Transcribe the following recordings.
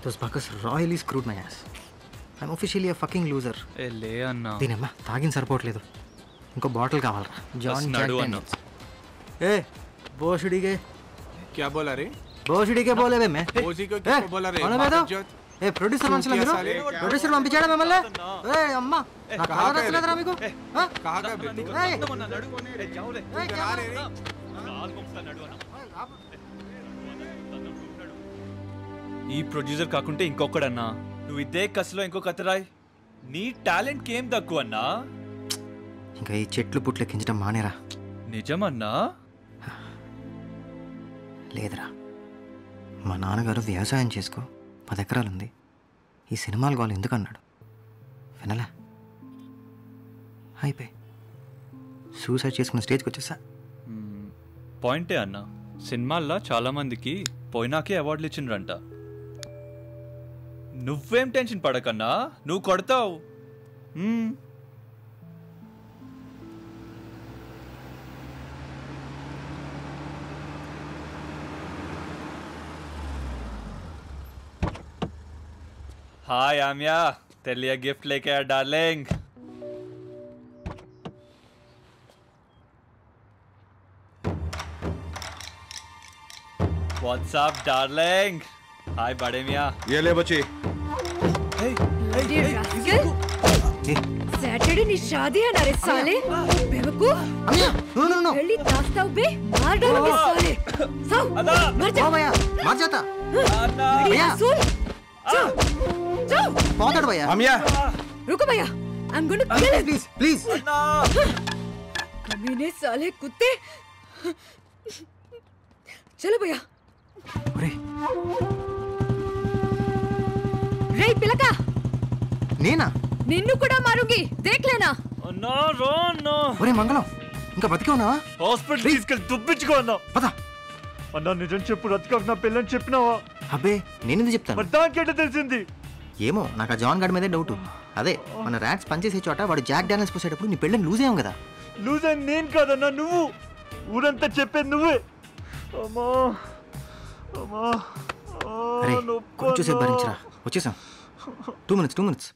Those buggers royally screwed my ass. I'm officially a fucking loser. లే అన్నా దీనమ్మా తాగిన సరిపోవట్లేదు, ఇంకో బాటిల్ కావాలరా. జాన్ ఏ భోషుడికే क्या बोला रे? భోషుడికే బోలే బే మే ओजी को क्या बोला रे? ఏ ప్రొడ్యూసర్ మనుషులు మీరు ప్రొడ్యూసర్ పంపించాడా మిమ్మల్ని? ఏ అమ్మా నా కాల్ రాలేదురా మీకు? कहां का बे? ఈ ప్రొడ్యూసర్ కాకుంటే ఇంకొకడన్నా. నువ్వు ఇదే కసిలో ఇంకో కథరాయ్. నీ టాలెంట్కి ఏం తక్కువ అన్నా? ఇంకా ఈ చెట్లు పుట్లు ఎక్కించడం మానేరా. నిజమన్నా? లేదురా, మా నాన్నగారు వ్యవసాయం చేసుకో 10 ఎకరాలు ఉంది, ఈ సినిమాలు వాళ్ళు ఎందుకు అన్నాడు. వినలా, అయిపోయి సూసైడ్ చేసుకున్న స్టేజ్కి వచ్చేసా. పాయింటే అన్నా, సినిమాల్లో చాలా మందికి పోయినాకే అవార్డులు ఇచ్చిండ్రంట. నువ్వేం టెన్షన్ పడకన్నా, నువ్వు కొడతావు. హాయ్ ఆమ్యా, తెల్లియ గిఫ్ట్ లేకే darling. What's up, darling? Hi, बड़े मियाँ. ये ले बच्ची. Hey, सैटरडे नी शादी है ना रे साले. बेवकूफ. అమ్మా నో पहली दास्ताव बे मार डालोगे साले. सब मर जा. ఓ భయ్యా మార్ జాతా. अन्ना. भैया सुन. जाओ. जाओ. పోతాడు భయ్యా. अमिया. रुको भैया. I'm going to kill him. Please please. अन्ना. कमीने साले कुत्ते. चलो भैया. ఒరే रे पिलका. నేనా? నిన్ను కూడా మారుంగి దేఖ్ లేనా. अन्ना रो अन्ना. ఒరే మంగళం, ఇంకా బతికే ఉన్నావా? హాస్పిటల్ తీసుకెళ్ళి దుబ్బించుకో అన్నా. పద. అన్నా నిజం చెప్పు, రతికాకు నా పెళ్ళని చెప్పినావా? అబ్బే నేనెందుకు చెప్తాను? మరి దానికేట తెలిసింది? ఏమో నాకు ఆ జాన్ గార్డ్ మీదే డౌట్. అదే మన ర్యాట్స్ పనిచేసే చోట వాడు జాక్ డానియల్స్ పోసేటప్పుడు నీ పెళ్ళని లూజ్ అయ్యాం కదా. లూజ్ అని నేను కాదన్నా, నువ్వు. ఊరంతా చెప్పేది నువ్వే. అమ్మా అమ్మా. అరే కొంచెం సేపు భరించరా, వచ్చేసాం. 2 minutes.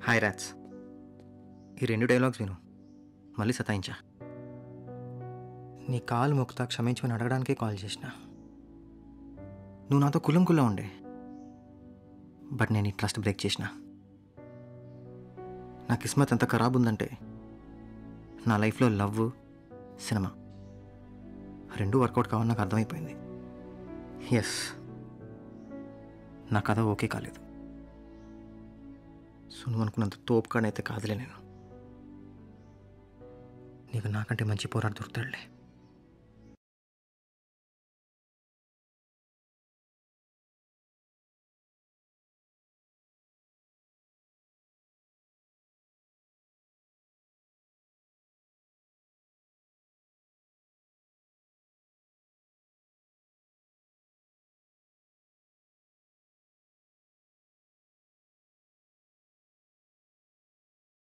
హాయ్ ర్యాట్స్, ఈ 2 డైలాగ్స్ విను, మళ్ళీ సతాయించా. నీ కాలు మొక్కుతా క్షమించమని అడగడానికే కాల్ చేసిన. నువ్వు నాతో కులంకుల్లో ఉండే, బట్ నేను ఈ ట్రస్ట్ బ్రేక్ చేసిన. నా కిస్మత్ ఎంత ఖరాబ్ ఉందంటే నా లైఫ్లో లవ్, సినిమా 2 వర్కౌట్ కావాలని నాకు అర్థమైపోయింది. ఎస్, నా కథ ఓకే కాలేదు. సో నువ్వు అనుకున్నంత తోపుగానైతే కాదులే నేను. నీకు నాకంటే మంచి పోరాడు దొరుకుతాడులే.